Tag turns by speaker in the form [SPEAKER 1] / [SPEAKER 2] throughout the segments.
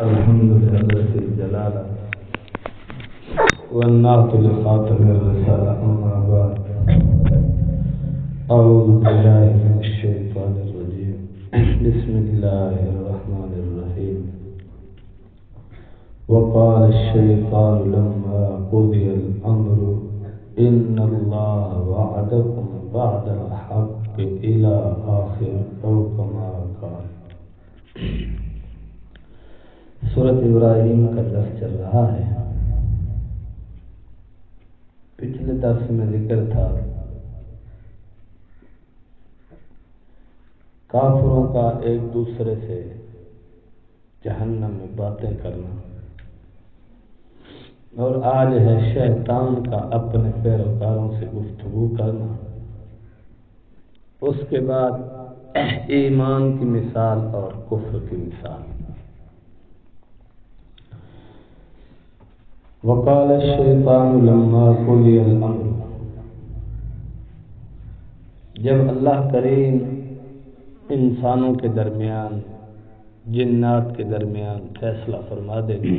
[SPEAKER 1] الحمد لله الجلالة والنعت لخاتم الرسالة أما بعد أعوذ بالله من الشيطان الرجيم بسم الله الرحمن الرحيم وقال الشيطان لما قضي الأمر إن الله وعدكم وعد الحق إلى آخر أو كما قال. سورۃ ابراہیم کا درس چل رہا ہے. پچھلے درس میں ذکر تھا کافروں کا ایک دوسرے سے جہنم میں باتیں کرنا، اور آج ہے شیطان کا اپنے پیروکاروں سے گفتگو کرنا. اس کے بعد ایمان کی مثال اور کفر کی مثال. وقال الشیطان لما قضی الامر، جب اللہ کریم انسانوں کے درمیان جنات کے درمیان فیصلہ فرما دے گا،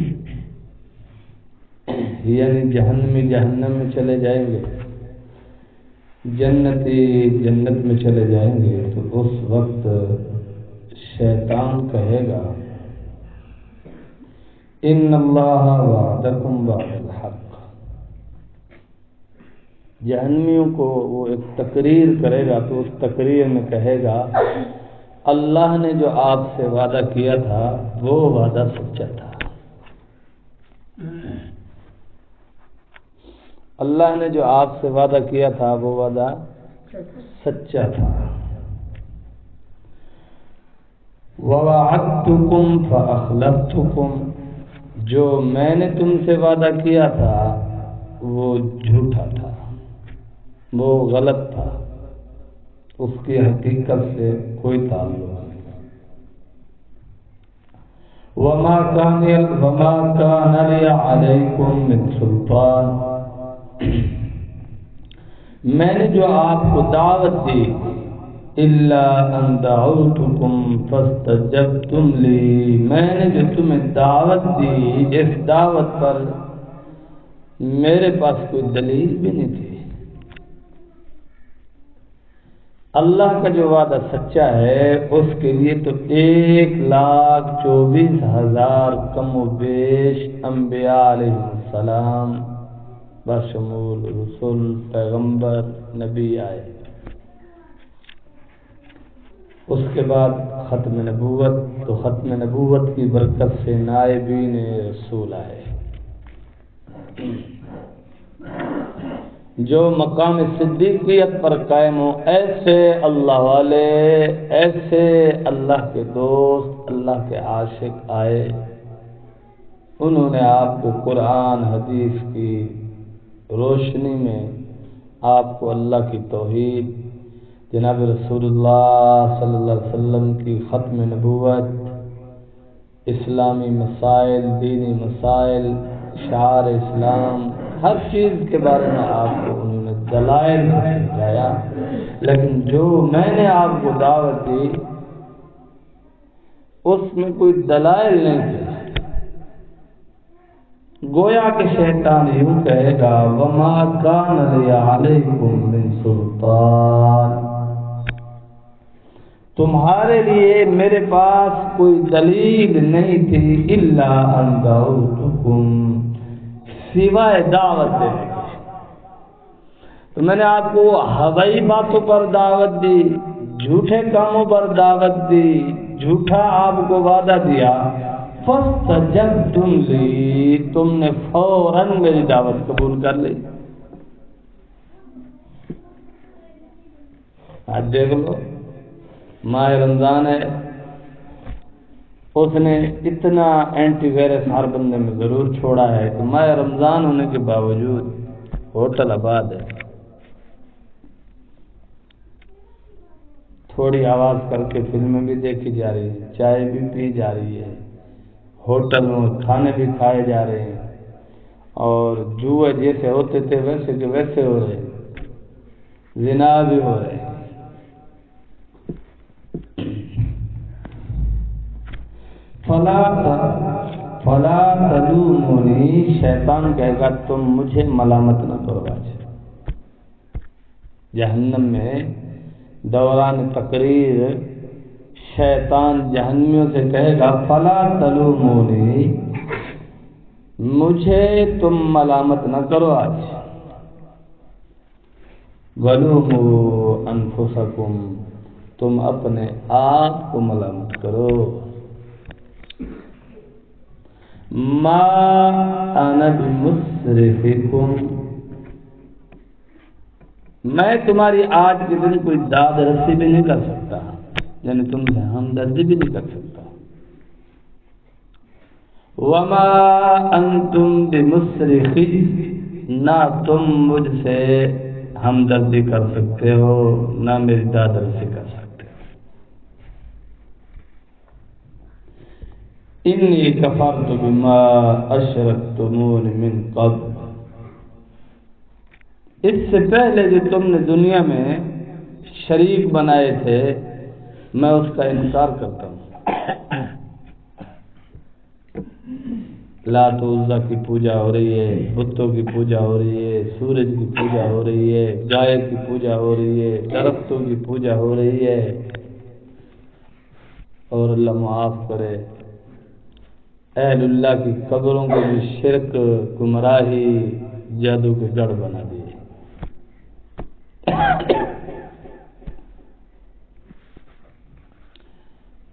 [SPEAKER 1] یعنی جہنمی جہنم میں چلے جائیں گے، جنتی جنت میں چلے جائیں گے، تو اس وقت شیطان کہے گا ان اللہ وعدکم وعد الحق. جہنمیوں کو وہ ایک تقریر کرے گا تو اس تقریر میں کہے گا اللہ نے جو آپ سے وعدہ کیا تھا وہ وعدہ سچا تھا. اللہ نے جو آپ سے وعدہ کیا تھا وہ وعدہ سچا تھا. وَوَعَدتُّكُمْ فَأَخْلَفْتُكُمْ، جو میں نے تم سے وعدہ کیا تھا وہ جھوٹا تھا، وہ غلط تھا، اس کی حقیقت سے کوئی تعلق نہیں. وَمَا كَانَ لِي عَلَيْكُمْ مِنْ سُلْطَانٍ، میں نے جو آپ کو دعوت دی الا ان دعوتکم فاستجبتم لی، میں نے جو تمہیں دعوت دی اس دعوت پر میرے پاس کوئی دلیل بھی نہیں تھی. اللہ کا جو وعدہ سچا ہے اس کے لیے تو 1,24,000 کم و بیش انبیاء علیہ السلام بشمول رسول پیغمبر نبی آئے. اس کے بعد ختم نبوت، تو ختم نبوت کی برکت سے نائبین رسول آئے جو مقام صدیقیت پر قائم ہو. ایسے اللہ والے، ایسے اللہ کے دوست، اللہ کے عاشق آئے. انہوں نے آپ کو قرآن حدیث کی روشنی میں آپ کو اللہ کی توحید، جناب رسول اللہ صلی اللہ علیہ وسلم کی ختم نبوت، اسلامی مسائل، دینی مسائل، شعار اسلام، ہر چیز کے بارے میں آپ کو انہوں نے دلائل سمجھایا. لیکن جو میں نے آپ کو دعوت دی اس میں کوئی دلائل نہیں تھے. گویا کہ شیطان یوں کہے گا وَمَا كَانَ لِي عَلَيْكُمْ مِنْ سُلْطَانٍ، تمہارے لیے میرے پاس کوئی دلیل نہیں تھی الا ان دعوتکم، سوائے دعوت دینے کے. تو میں نے آپ کو ہوائی باتوں پر دعوت دی، جھوٹے کاموں پر دعوت دی، جھوٹا آپ کو وعدہ دیا. فاستجبتم لی، تم نے فوراً میری دعوت قبول کر لی. آج دیکھ لو ماہ رمضان ہے، اس نے اتنا اینٹی وائرس ہر بندے میں ضرور چھوڑا ہے کہ ماہ رمضان ہونے کے باوجود ہوٹل آباد ہے. تھوڑی آواز کر کے فلمیں بھی دیکھی جا رہی ہے، چائے بھی پی جا رہی ہے، ہوٹل میں کھانے بھی کھائے جا رہے ہیں، اور جوئے جیسے ہوتے تھے ویسے کے ویسے ہو رہے ہیں، زنا بھی ہو رہے ہیں. فلا فلا تلومونی، شیطان کہے گا تم مجھے ملامت نہ کرو۔ آج جہنم میں دوران تقریر شیطان جہنمیوں سے کہے گا فلا تلومونی، مجھے تم ملامت نہ کرو آج، ولوموا انفسکم، تم اپنے آپ کو ملامت کرو۔ ما انا بمصرخکم، میں تمہاری آج کے دن کوئی داد رسی بھی نہیں کر سکتا، یعنی تم سے ہمدردی بھی نہیں کر سکتا۔ وما انتم بمصرخی، نہ تم مجھ سے ہمدردی کر سکتے ہو، نہ میری داد رسی کر سکتے ہو۔ انی کفرت بما اشرکتمون من قبل، اس سے پہلے جو تم نے دنیا میں شریک بنائے تھے میں اس کا انکار کرتا ہوں۔ لات و عزا کی پوجا ہو رہی ہے، بتوں کی پوجا ہو رہی ہے، سورج کی پوجا ہو رہی ہے، گائے کی پوجا ہو رہی ہے، درختوں کی پوجا ہو رہی ہے، اور اللہ معاف کرے اہل اللہ کی قبروں کو بھی شرک، گمراہی، جادو کے گڑھ بنا دیے۔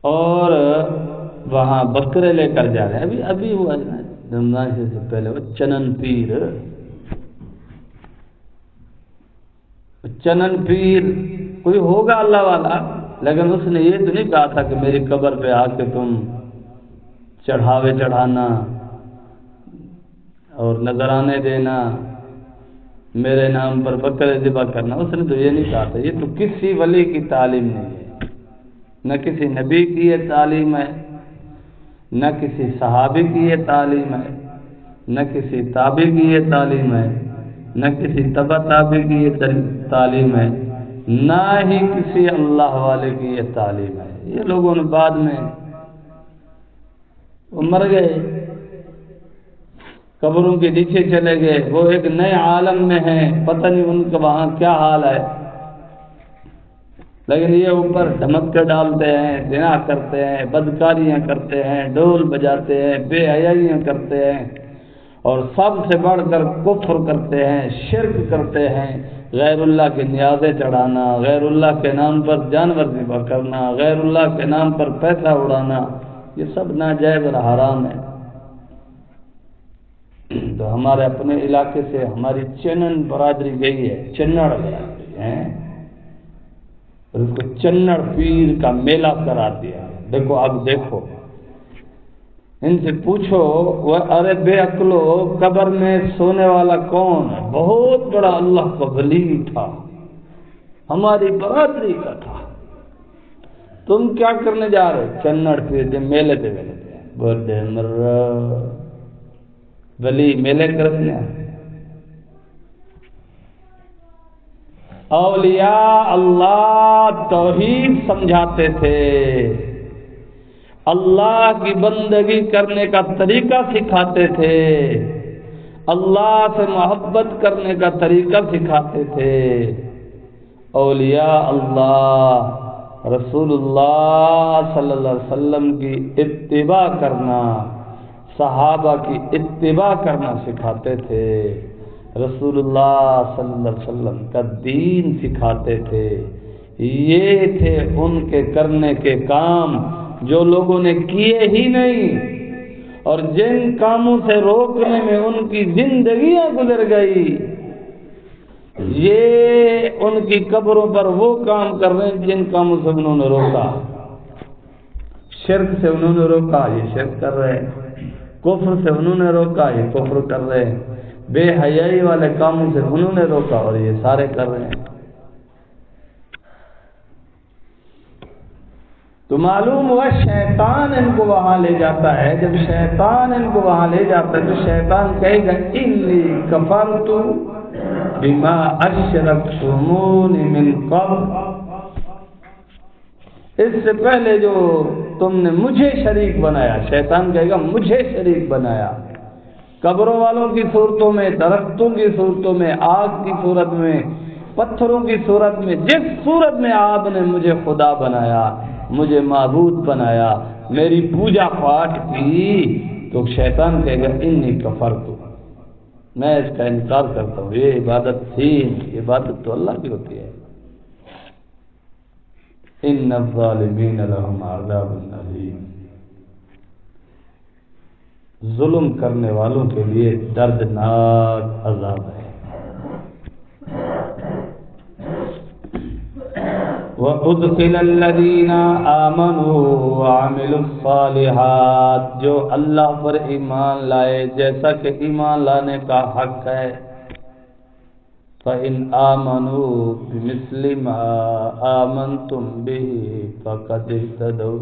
[SPEAKER 1] اور وہاں بکرے لے کر جا رہے ہیں، ابھی ہوا ہے نا رمضان سے پہلے، وہ چنن پیر کوئی ہوگا اللہ والا، لیکن اس نے یہ تو نہیں کہا تھا کہ میری قبر پہ آ کے تم چڑھاوے چڑھانا اور نذرانے دینا، میرے نام پر بکرے ذبح کرنا، اس نے تو یہ نہیں کہا تھا۔ یہ تو کسی ولی کی تعلیم نہیں ہے، نہ کسی نبی کی یہ تعلیم ہے، نہ کسی صحابی کی یہ تعلیم ہے، نہ کسی تابعی کی یہ تعلیم ہے، نہ کسی تبع تابعی کی یہ تعلیم ہے، نہ ہی کسی اللہ والے کی یہ تعلیم ہے۔ یہ لوگوں نے بعد میں وہ مر گئے، قبروں کے نیچے چلے گئے، وہ ایک نئے عالم میں ہیں، پتہ نہیں ان کا وہاں کیا حال ہے، لیکن یہ اوپر دھمک کے ڈالتے ہیں، زنا کرتے ہیں، بدکاریاں کرتے ہیں، ڈول بجاتے ہیں، بے حیائیاں کرتے ہیں، اور سب سے بڑھ کر کفر کرتے ہیں، شرک کرتے ہیں، غیر اللہ کے نیازیں چڑھانا، غیر اللہ کے نام پر جانور ذبح کرنا، غیر اللہ کے نام پر پیسہ اڑانا، یہ سب ناجائز اور حرام ہے۔ تو ہمارے اپنے علاقے سے ہماری چنن برادری گئی ہے، چنڑ برادری ہے، اور اس کو چنڑ پیر کا میلہ کرا دیا۔ دیکھو اب دیکھو، ان سے پوچھو وہ ارے بے عقلو، قبر میں سونے والا کون ہے؟ بہت بڑا اللہ کا ولی تھا، ہماری برادری کا تھا، تم کیا کرنے جا رہے؟ چنڑ پیر دے میلے دے بڑے مر ولی میلے کرنے۔ اولیاء اللہ توحید سمجھاتے تھے، اللہ کی بندگی کرنے کا طریقہ سکھاتے تھے، اللہ سے محبت کرنے کا طریقہ سکھاتے تھے۔ اولیاء اللہ رسول اللہ صلی اللہ علیہ وسلم کی اتباع کرنا، صحابہ کی اتباع کرنا سکھاتے تھے، رسول اللہ صلی اللہ علیہ وسلم کا دین سکھاتے تھے۔ یہ تھے ان کے کرنے کے کام جو لوگوں نے کیے ہی نہیں، اور جن کاموں سے روکنے میں ان کی زندگیاں گزر گئی، یہ ان کی قبروں پر وہ کام کر رہے ہیں جن کاموں سے انہوں نے روکا۔ شرک سے انہوں نے روکا، یہ شرک کر رہے ہیں، کفر سے انہوں نے روکا، یہ کفر کر رہے ہیں، بے حیائی والے کاموں سے انہوں نے روکا اور یہ سارے کر رہے ہیں۔ تو معلوم ہوا شیطان ان کو وہاں لے جاتا ہے۔ جب شیطان ان کو وہاں لے جاتا ہے تو شیطان کہے گا انی کفرت بما اشرکتمون من قبل، اس سے پہلے جو تم نے مجھے شریک بنایا. شیطان کہے گا مجھے شریک بنایا. قبروں والوں کی صورتوں میں، درختوں کی صورتوں میں، آگ کی صورت میں، پتھروں کی صورت میں، جس صورت میں آپ نے مجھے خدا بنایا، مجھے معبود بنایا، میری پوجا پاٹ کی، تو شیطان کہے گا انی کفرت، میں اس کا انکار کرتا ہوں. یہ عبادت تھی، عبادت تو اللہ کی ہوتی ہے. ان الظالمین لهم عذاب الیم، ظلم کرنے والوں کے لیے دردناک عذاب ہے. وَأُدْخِلَ الَّذِينَ آمَنُوا وَعَمِلُوا الصَّالِحَاتِ، جو اللہ پر ایمان لائے جیسا کہ ایمان لانے کا حق ہے. فَإِنْ آمَنُوا بِمِثْلِ مَا آمَنْتُمْ بِهِ فَقَدِ اهْتَدَوْا.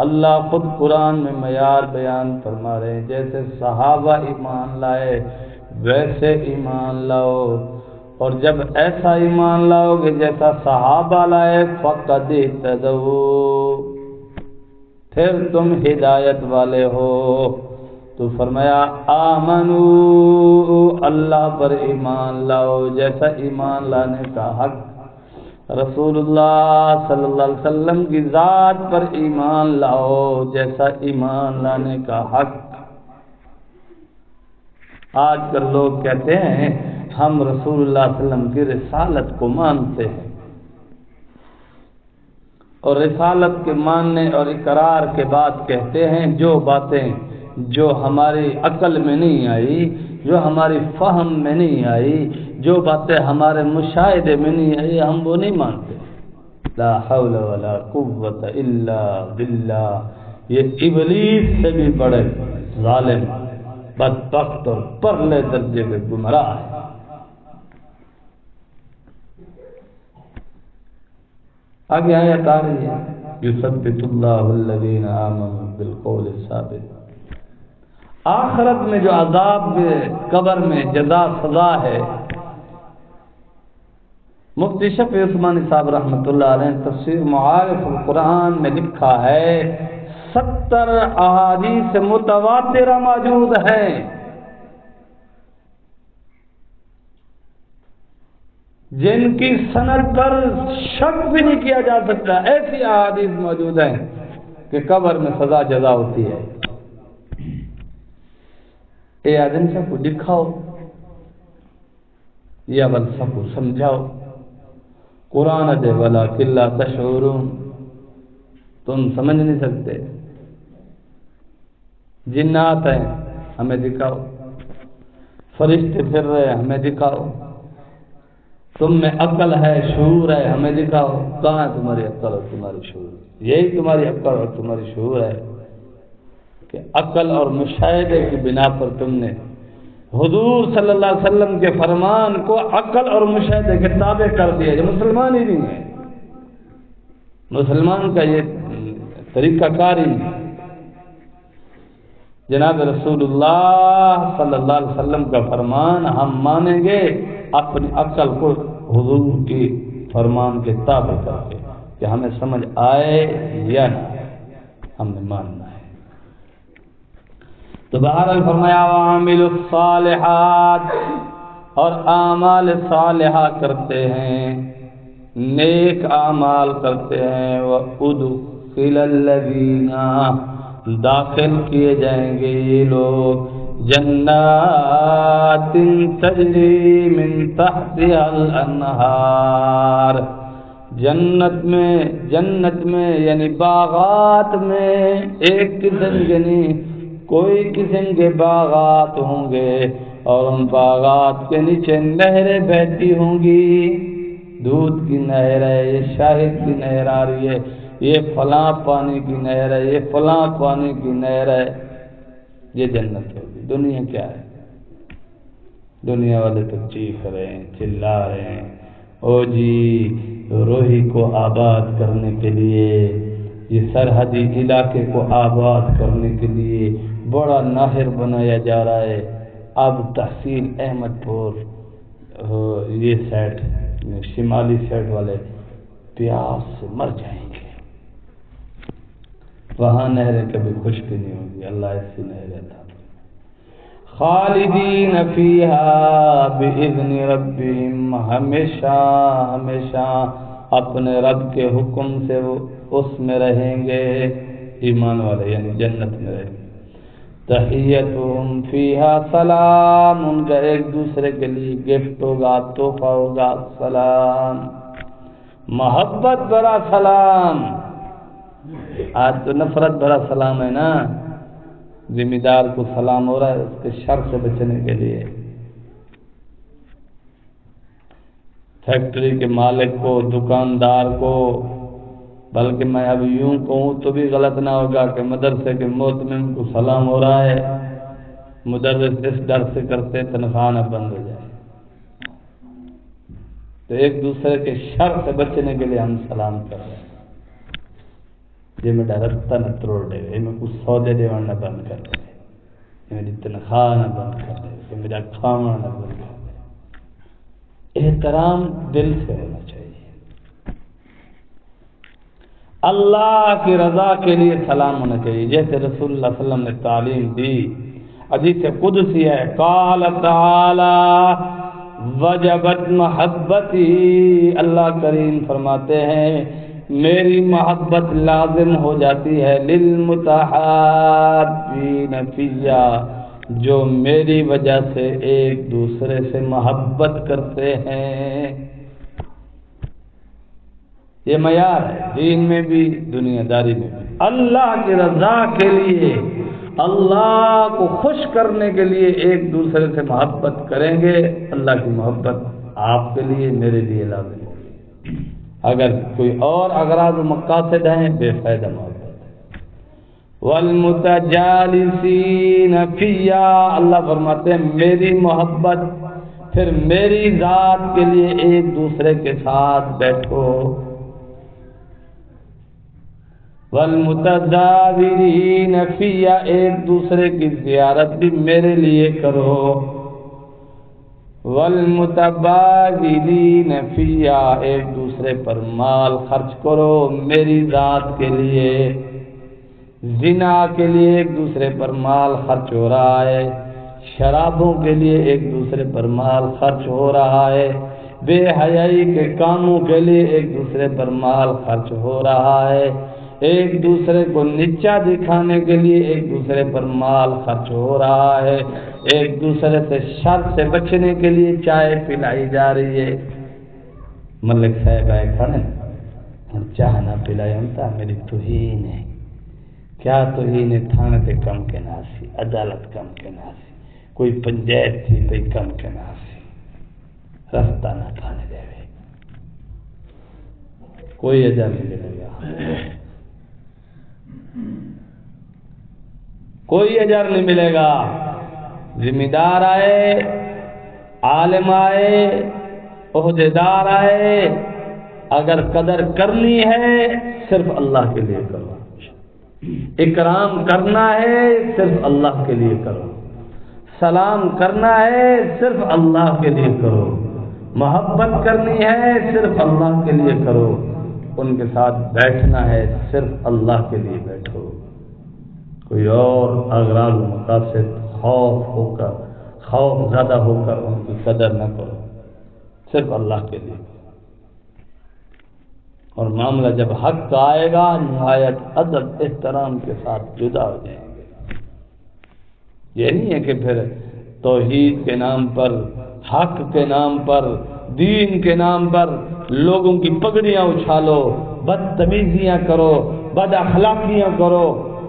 [SPEAKER 1] اللہ خود قرآن میں معیار بیان فرما رہے ہیں، جیسے صحابہ ایمان لائے ویسے ایمان لاؤ، اور جب ایسا ایمان لاؤ گے جیسا صحابہ لائے فقد اهتدوا، پھر تم ہدایت والے ہو. تو فرمایا آمنو، اللہ پر ایمان لاؤ جیسا ایمان لانے کا حق. رسول اللہ صلی اللہ علیہ وسلم کی ذات پر ایمان لاؤ جیسا ایمان لانے کا حق. آج کل لوگ کہتے ہیں ہم رسول اللہ صلی اللہ علیہ وسلم کی رسالت کو مانتے ہیں، اور رسالت کے ماننے اور اقرار کے بعد کہتے ہیں جو باتیں جو ہماری عقل میں نہیں آئی، جو ہماری فہم میں نہیں آئی، جو باتیں ہمارے مشاہدے میں نہیں آئی، ہم وہ نہیں مانتے. لا حول ولا قوت الا باللہ. یہ ابلیس سے بھی بڑے ظالم، بدبخت اور پرلے درجے کے گمراہ ہیں. آگے آیت آ رہی ہے یثبت اللہ الذین آمنوا بالقول الثابت. آخرت میں جو عذاب قبر میں جزا سزا ہے، مفتی شفیع عثمانی صاحب رحمۃ اللہ علیہ تفسیر معارف القرآن میں لکھا ہے 70 احادیث متواترہ موجود ہیں جن کی سند پر شک بھی نہیں کیا جا سکتا. ایسی احادیث موجود ہیں کہ قبر میں سزا جزا ہوتی ہے. اے آدم سب کو دکھاؤ یا بل سب کو سمجھاؤ. قرآن دے ولا کلا تشعرون، تم سمجھ نہیں سکتے. جنات ہیں ہمیں دکھاؤ، فرشتے پھر رہے ہمیں دکھاؤ. تم میں عقل ہے، شعور ہے، ہمیں دکھاؤ. کہاں ہے تمہاری عقل اور تمہاری شعور؟ یہی تمہاری عقل اور تمہاری شعور ہے کہ عقل اور مشاہدے کی بنا پر تم نے حضور صلی اللہ علیہ وسلم کے فرمان کو عقل اور مشاہدے کے تابع کر دیا. جو مسلمان ہی نہیں ہے، مسلمان کا یہ طریقہ کار ہی نہیں. جناب رسول اللہ صلی اللہ علیہ وسلم کا فرمان ہم مانیں گے اپنی عقل کو حضور کی فرمان کے تابع کر کے، کہ ہمیں سمجھ آئے یا نہ ہم نے ماننا ہے. تو بہرحال فرمایا وعاملوا الصالحات، اور اعمال صالحہ کرتے ہیں، نیک اعمال کرتے ہیں. وادخل الذین، داخل کیے جائیں گے یہ لوگ جنات تجری من تحتها الانہار، جنت میں یعنی باغات میں، ایک قسم کے نہیں کوئی قسم کے باغات ہوں گے، اور ان باغات کے نیچے نہریں بہتی ہوں گی. دودھ کی نہر ہے، یہ شہد کی نہر آ رہی ہے، یہ فلاں پانی کی نہر ہے، یہ فلاں پانی کی نہر ہے. یہ جنت ہوگی. دنیا کیا ہے؟ دنیا والے تو چیخ رہے ہیں، چلا رہے ہیں، او جی روحی کو آباد کرنے کے لیے، یہ سرحدی علاقے کو آباد کرنے کے لیے بڑا نہر بنایا جا رہا ہے. اب تحصیل احمد پور یہ سائڈ شمالی سائڈ والے پیاس سے مر جائیں گے. وہاں نہریں کبھی خشک نہیں ہوگی، اللہ ایسی نہریں عطا فرمائے۔ خالدین فیہا بإذن ربہم، ہمیشہ ہمیشہ اپنے رب کے حکم سے وہ اس میں رہیں گے، ایمان والے یعنی جنت میں رہیں گے۔ تحیتہم فیہا سلام، ان کا ایک دوسرے کے لیے گفٹ ہوگا، تحفہ ہوگا، سلام، محبت بھرا سلام۔ آج تو نفرت بھرا سلام ہے نا، ذمہ دار کو سلام ہو رہا ہے اس کے شر سے بچنے کے لیے، فیکٹری کے مالک کو، دکاندار کو، بلکہ میں اب یوں کہوں تو بھی غلط نہ ہوگا کہ مدرسے کے محتمم کو سلام ہو رہا ہے، مدرس اس ڈر سے کرتے تنخواہ نہ بند ہو جائے، تو ایک دوسرے کے شر سے بچنے کے لیے ہم سلام کر رہے ہیں۔ یہ میرا رستہ نہ توڑ دے، یہ میں کچھ سودے دیوان نہ بند کر دے، یہ میری تنخواہ نہ بند کر دے، یہ میرا کھانا نہ بند کر دے۔ احترام دل سے ہونا چاہیے، اللہ کی رضا کے لیے سلام ہونا چاہیے، جیسے رسول اللہ صلی اللہ علیہ وسلم نے تعلیم دی۔ حدیث قدسی ہے، قال تعالی وجبت محبتی، اللہ کریم فرماتے ہیں میری محبت لازم ہو جاتی ہے للمتحابین فیہ، جو میری وجہ سے ایک دوسرے سے محبت کرتے ہیں۔ یہ معیار ہے دین میں بھی دنیا داری میں بھی، اللہ کی رضا کے لیے، اللہ کو خوش کرنے کے لیے ایک دوسرے سے محبت کریں گے، اللہ کی محبت آپ کے لیے میرے لیے لازم ہوگی۔ اگر کوئی اور اغراض و مقاصد ہیں بے فائدہ محبت ہے۔ والمتجالسین فیہ، اللہ فرماتے ہیں میری محبت پھر میری ذات کے لیے ایک دوسرے کے ساتھ بیٹھو۔ والمتزاورین فیہ، ایک دوسرے کی زیارت بھی میرے لیے کرو۔ والمتبادلین فیہ، ایک دوسرے پر مال خرچ کرو میری ذات کے لیے۔ زنا کے لیے ایک دوسرے پر مال خرچ ہو رہا ہے، شرابوں کے لیے ایک دوسرے پر مال خرچ ہو رہا ہے، بے حیائی کے کاموں کے لیے ایک دوسرے پر مال خرچ ہو رہا ہے، ایک دوسرے کو نیچا دکھانے کے لیے ایک دوسرے پر مال خرچ ہو رہا ہے، ایک دوسرے سے شر سے بچنے کے لیے چائے پلائی جا رہی ہے۔ ملک صاحب آئے کھڑے چاہ نہ پلائی ہوتا میری توہین ہے، کیا توہین ہے، تھانے تے کم کے ناسی، عدالت کم کے ناسی، کوئی پنچایت تھی بھئی کم کے ناسی، رستہ نہ تھانے دے وے، کوئی اجر نہیں ملے گا، کوئی اجر نہیں ملے گا۔ ذمہ دار آئے، عالم آئے، عہدیدار آئے، اگر قدر کرنی ہے صرف اللہ کے لیے کرو، اکرام کرنا ہے صرف اللہ کے لیے کرو، سلام کرنا ہے صرف اللہ کے لیے کرو، محبت کرنی ہے صرف اللہ کے لیے کرو، ان کے ساتھ بیٹھنا ہے صرف اللہ کے لیے بیٹھو، کوئی اور اغراض و مقاصد خوف زیادہ ہو کر ان کی قدر نہ کرو، صرف اللہ کے لیے۔ اور معاملہ جب حق کا آئے گا نہایت ادب احترام کے ساتھ جدا ہو جائیں گے۔ یہ نہیں ہے کہ پھر توحید کے نام پر، حق کے نام پر، دین کے نام پر لوگوں کی پگڑیاں اچھالو، بدتمیزیاں کرو، بد اخلاقیاں کرو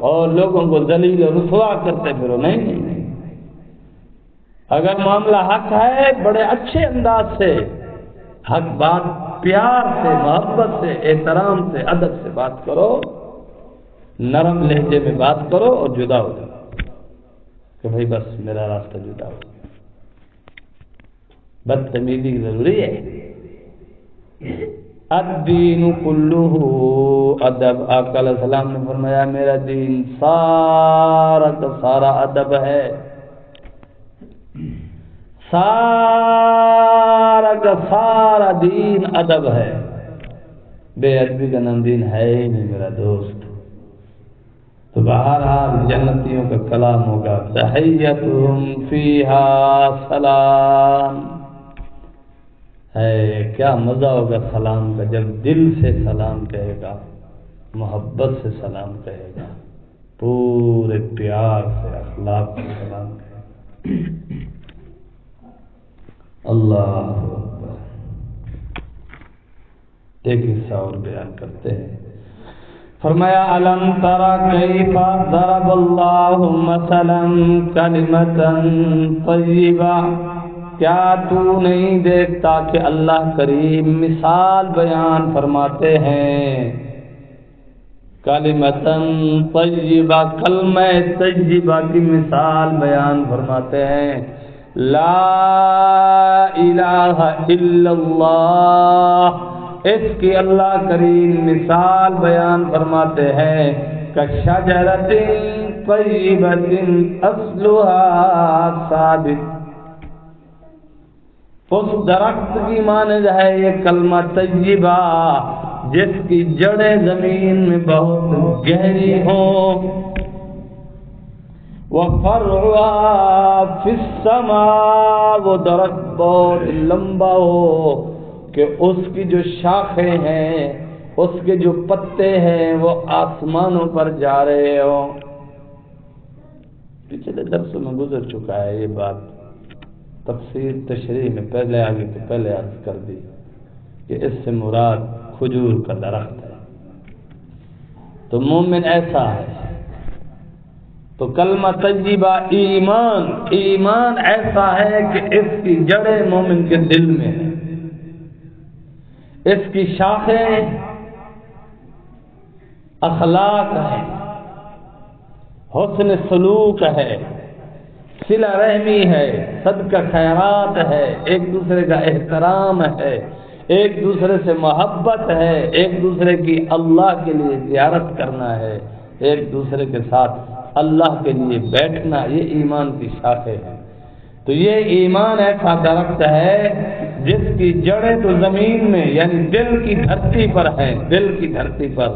[SPEAKER 1] اور لوگوں کو ذلیل و رسوا کرتے پھرو، نہیں۔ اگر معاملہ حق ہے بڑے اچھے انداز سے حق بات پیار سے، محبت سے، احترام سے، ادب سے بات کرو، نرم لہجے میں بات کرو اور جدا ہو جاؤ کہ بھائی بس میرا راستہ جدا ہو۔ بدتمیزی ضروری ہے۔ الدین کلہ ادب، آقا علیہ السلام نے فرمایا میرا دین سارا کا سارا ادب ہے، سارا کا سارا دین ادب ہے، بے ادبی کا نام دین ہے ہی نہیں میرا دوست۔ تو بہرحال جنتیوں کا کلام ہوگا تحیتہم فیہا سلام. ہے کیا مزہ ہوگا سلام کا، جب دل سے سلام کہے گا، محبت سے سلام کہے گا، پورے پیار سے اخلاق سے سلام کہے گا. اللہ اکبر. ایک حصہ اور بیان کرتے ہیں. فرمایا الم تر کیف ضرب اللہ مثلا کلمۃ طیبہ، کیا تو نہیں دیکھتا کہ اللہ کریم مثال بیان فرماتے ہیں، کلمۃ طیبہ، کلمہ طیبہ کی مثال بیان فرماتے ہیں. لا الہ الا اللہ، اس کی اللہ کریم مثال بیان فرماتے ہیں. کشجرۃ طیبۃ اصلها ثابت، اس درخت کی مانند ہے یہ کلمہ طیبہ جس کی جڑیں زمین میں بہت گہری ہوں. وفرعها فی السماء، وہ درخت بہت لمبا ہو کہ اس کی جو شاخیں ہیں، اس کے جو پتے ہیں وہ آسمانوں پر جا رہے ہوں. پچھلے درسوں میں گزر چکا ہے یہ بات، تفسیر تشریح میں پہلے آگے تو پہلے عرض کر دی کہ اس سے مراد کھجور کا درخت ہے. تو مومن ایسا ہے. تو کلمہ طیبہ ایمان، ایمان ایسا ہے کہ اس کی جڑیں مومن کے دل میں ہیں، اس کی شاخیں اخلاق ہے، حسن سلوک ہے، صلہ رحمی ہے، صدقہ خیرات ہے، ایک دوسرے کا احترام ہے، ایک دوسرے سے محبت ہے، ایک دوسرے کی اللہ کے لیے زیارت کرنا ہے، ایک دوسرے کے ساتھ اللہ کے لیے بیٹھنا، یہ ایمان کی شاخیں ہیں. تو یہ ایمان ایسا درخت ہے جس کی جڑیں تو زمین میں یعنی دل کی دھرتی پر ہیں، دل کی دھرتی پر،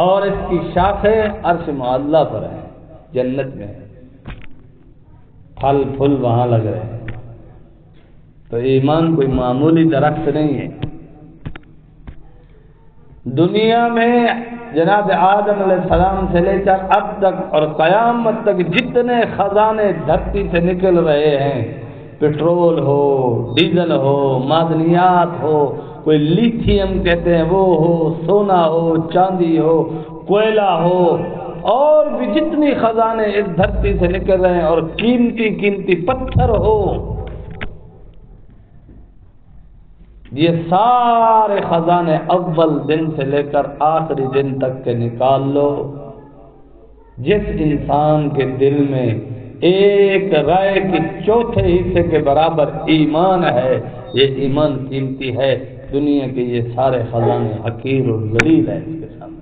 [SPEAKER 1] اور اس کی شاخیں عرش معلیٰ پر ہیں، جنت میں ہیں، پھل پھول وہاں لگ رہے ہیں. تو ایمان کوئی معمولی درخت نہیں ہے. دنیا میں جناب آدم علیہ السلام سے لے کر اب تک اور قیامت تک جتنے خزانے دھرتی سے نکل رہے ہیں، پیٹرول ہو، ڈیزل ہو، معدنیات ہو، کوئی لیتھیم کہتے ہیں وہ ہو، سونا ہو، چاندی ہو، کوئلہ ہو، اور بھی جتنی خزانے اس دھرتی سے نکل رہے ہیں، اور قیمتی قیمتی پتھر ہو، یہ سارے خزانے اول دن سے لے کر آخری دن تک کے نکال لو. جس انسان کے دل میں ایک رائے کے چوتھے حصے کے برابر ایمان ہے، یہ ایمان قیمتی ہے. دنیا کے یہ سارے خزانے حقیر اور ذلیل ہیں اس کے سامنے.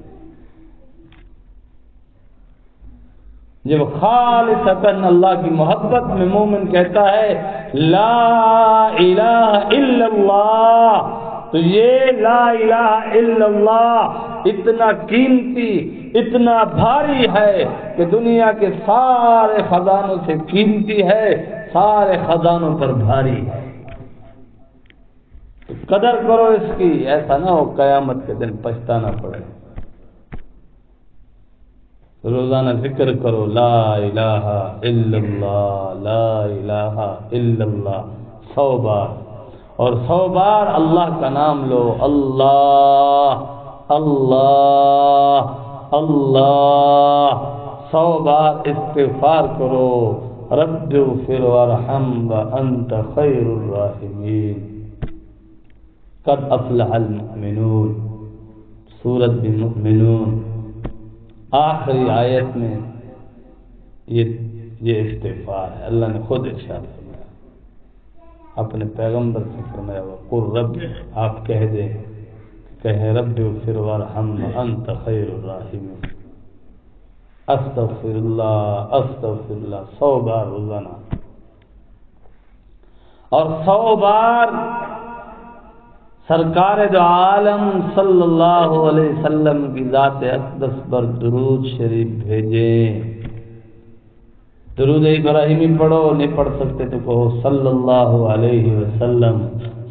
[SPEAKER 1] جب خالصتاً اللہ کی محبت میں مومن کہتا ہے لا الہ الا اللہ، تو یہ لا الہ الا اللہ اتنا قیمتی، اتنا بھاری ہے کہ دنیا کے سارے خزانوں سے قیمتی ہے، سارے خزانوں پر بھاری ہے. تو قدر کرو اس کی، ایسا نہ ہو قیامت کے دن پچھتانا پڑے. روزانہ ذکر کرو لا الہ الا اللہ، لا الہ الا اللہ 100 بار، اور 100 بار اللہ کا نام لو. اللہ اللہ اللہ 100 بار استغفار کرو. رب اغفر وارحم وانت خیر الراحمین. قد افلح المؤمنون، سورۃ المؤمنون آخری آیت میں یہ استغفار ہے. اللہ نے خود ارشاد فرمایا، اپنے پیغمبر سے فرمایا وقل رب، آپ کہہ دیں، کہے رب اغفر وارحم وانت خیر الراحمین. استغفر اللہ استغفر اللہ 100 بار روزانہ، اور 100 بار سرکار دو عالم صلی اللہ علیہ وسلم کی ذات اقدس پر درود شریف بھیجیں. درود ابراہیمی پڑھو، نہیں پڑھ سکتے تو کہو صلی اللہ علیہ وسلم،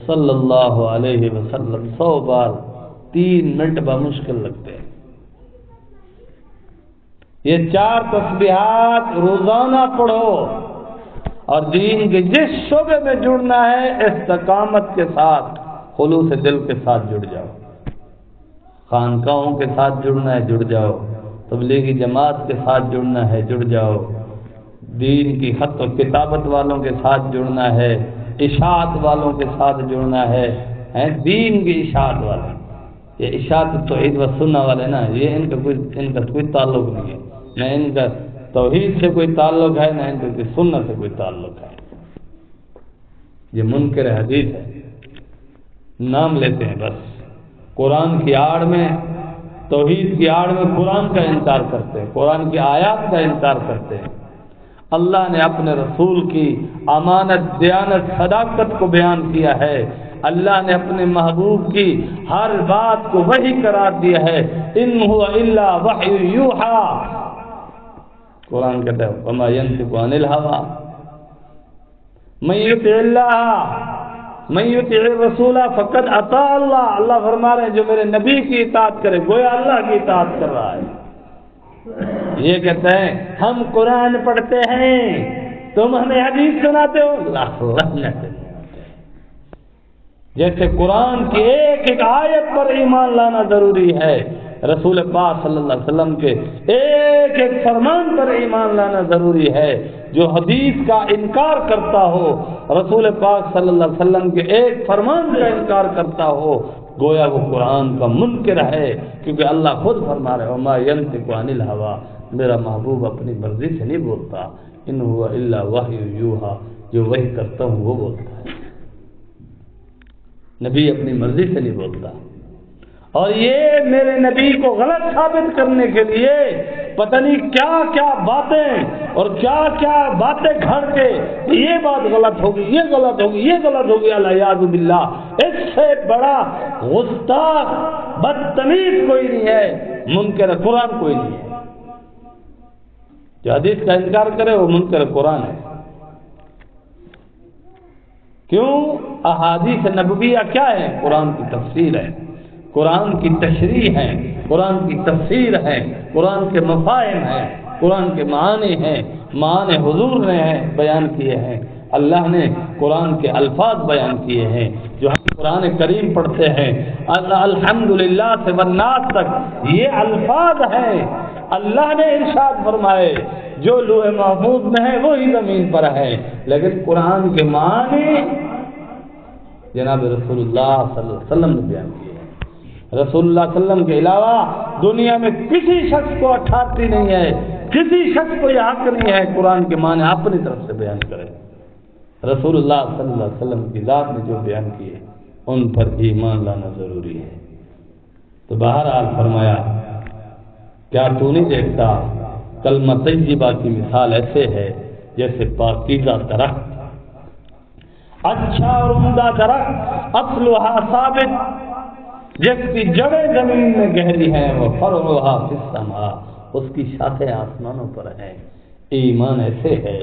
[SPEAKER 1] صلی اللہ علیہ وسلم 100 بار. 3 منٹ بمشکل لگتے ہیں. یہ 4 تسبیحات روزانہ پڑھو اور دین کے جس شعبے میں جڑنا ہے استقامت کے ساتھ، خلوص دل کے ساتھ جڑ جاؤ. خانقاہوں کے ساتھ جڑنا ہے جڑ جاؤ، تبلیغی جماعت کے ساتھ جڑنا ہے جڑ جاؤ، دین کی خط و کتابت والوں کے ساتھ جڑنا ہے، اشاعت والوں کے ساتھ جڑنا ہے. دین کی اشاعت والے، یہ اشاعت توحید و سنہ والے نا، یہ ان کا کوئی تعلق نہیں ہے، نہ ان کا توحید سے کوئی تعلق ہے، نہ ان کا کوئی سنت سے کوئی تعلق ہے. یہ منکر حدیث ہے، نام لیتے ہیں بس. قرآن کی آڑ میں، توحید کی آڑ میں قرآن کا انکار کرتے ہیں، قرآن کی آیات کا انکار کرتے ہیں. اللہ نے اپنے رسول کی امانت، دیانت، صداقت کو بیان کیا ہے. اللہ نے اپنے محبوب کی ہر بات کو وحی قرار دیا ہے. ان هو الا وحی یوحی. قرآن کہتا ہے وما ينطق عن الهوى من يطع الله من يطع الرسول فقد اطاع اللہ. اللہ فرما رہے ہیں جو میرے نبی کی اطاعت کرے گویا اللہ کی اطاعت کر رہا ہے. یہ کہتے ہیں ہم قرآن پڑھتے ہیں تم ہمیں حدیث سناتے ہو. اللہ جیسے قرآن کی ایک ایک آیت پر ایمان لانا ضروری ہے، رسول پاک صلی اللہ علیہ وسلم کے ایک ایک فرمان پر ایمان لانا ضروری ہے. جو حدیث کا انکار کرتا ہو، رسول پاک صلی اللہ علیہ وسلم کے ایک فرمان کا انکار کرتا ہو، گویا وہ قرآن کا منکر ہے. کیونکہ اللہ خود فرما رہے وما ينطق عن الهوى، میرا محبوب اپنی مرضی سے نہیں بولتا. ان هو الا وحی یوحی، جو وحی کرتا ہوں وہ بولتا ہے. نبی اپنی مرضی سے نہیں بولتا. اور یہ میرے نبی کو غلط ثابت کرنے کے لیے پتہ نہیں کیا کیا باتیں اور کیا کیا باتیں گھڑ کے یہ بات غلط ہوگی، یہ غلط ہوگی، یہ غلط ہوگی. الیاذ باللہ، اس سے بڑا گستاخ بدتمیز کوئی نہیں ہے، منکر قرآن کوئی نہیں ہے. جو حدیث کا انکار کرے وہ منکر قرآن ہے. کیوں؟ احادیث نبویہ کیا ہے؟ قرآن کی تفسیر ہے، قرآن کی تشریح ہے، قرآن کی تفسیر ہے، قرآن کے مفاہیم ہیں، قرآن کے معنی ہیں، معنی حضور نے بیان کیے ہیں. اللہ نے قرآن کے الفاظ بیان کیے ہیں. جو ہم قرآن کریم پڑھتے ہیں الحمدللہ سے والناس تک، یہ الفاظ ہیں. اللہ نے ارشاد فرمائے جو لوح محفوظ میں ہے وہی زمین پر ہے، لیکن قرآن کے معنی جناب رسول اللہ صلی اللہ علیہ وسلم نے بیان کیے. رسول اللہ صلی اللہ علیہ وسلم کے علاوہ دنیا میں کسی شخص کو اتھارٹی نہیں ہے، کسی شخص کو یہ حق نہیں ہے قرآن کے معنی اپنی طرف سے بیان کرے. رسول اللہ صلی اللہ علیہ وسلم کی ذات نے جو بیان کیے ان پر ایمان لانا ضروری ہے. تو بہرحال فرمایا کیا تو نہیں دیکھتا کلمہ طیبہ کی مثال ایسے ہے جیسے پاکیزہ درخت، اچھا اور عمدہ درخت، اصلھا ثابت، جس کی جڑیں زمین میں گہری ہیں، وہ فرعھا فی السماء، اس کی شاخیں آسمانوں پر ہیں. ایمان ایسے ہے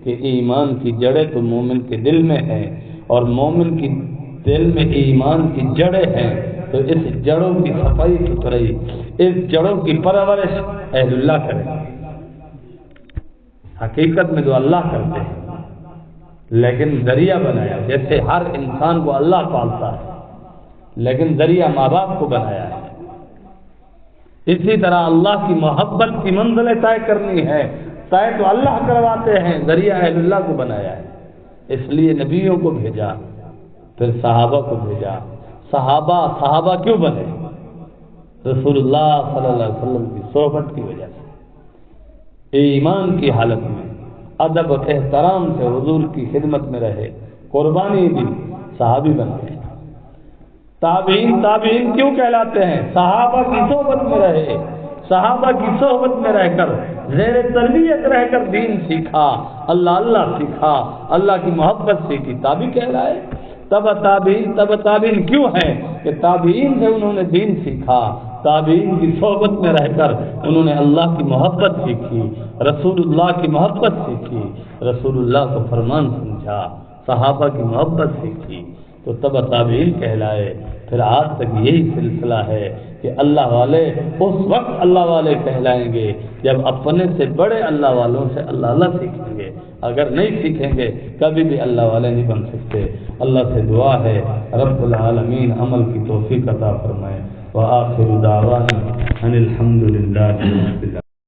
[SPEAKER 1] کہ ایمان کی جڑیں تو مومن کے دل میں ہیں، اور مومن کی دل میں ایمان کی جڑیں ہیں. تو اس جڑوں کی صفائی ستھرائی، اس جڑوں کی پرورش اہل اللہ کریں. حقیقت میں تو اللہ کرتے ہیں، لیکن ذریعہ بنایا. جیسے ہر انسان کو اللہ پالتا ہے لیکن ذریعہ ماں باپ کو بنایا ہے، اسی طرح اللہ کی محبت کی منزلیں طے کرنی ہے، طے تو اللہ کرواتے ہیں، ذریعہ اہل اللہ کو بنایا ہے. اس لیے نبیوں کو بھیجا، پھر صحابہ کو بھیجا. صحابہ کیوں بنے؟ رسول اللہ صلی اللہ علیہ وسلم کی صحبت کی وجہ سے، ایمان کی حالت میں ادب و احترام سے حضور کی خدمت میں رہے، قربانی دی، صحابی بنے. تابعین کیوں کہلاتے ہیں؟ صحابہ کی صحبت میں رہے، صحابہ کی صحبت میں رہ کر، زیر تربیت رہ کر دین سیکھا، اللہ سیکھا، اللہ کی محبت سیکھی، تابعی کہلائے. تبع تابعین کیوں ہیں کہ تابعین سے انہوں نے دین سیکھا، تابعین کی صحبت میں رہ کر انہوں نے اللہ کی محبت سیکھی، رسول اللہ کی محبت سیکھی، رسول اللہ کو فرمان سمجھا، صحابہ کی محبت سیکھی، تو تبع تابعین کہلائے۔ پھر آج تک یہی سلسلہ ہے کہ اللہ والے اس وقت اللہ والے کہلائیں گے جب اپنے سے بڑے اللہ والوں سے اللہ سیکھیں گے، اگر نہیں سیکھیں گے کبھی بھی اللہ والے نہیں بن سکتے۔ اللہ سے دعا ہے رب العالمین عمل کی توفیق عطا فرمائے۔ وآخر دعوانا ان الحمد للہ رب العالمین۔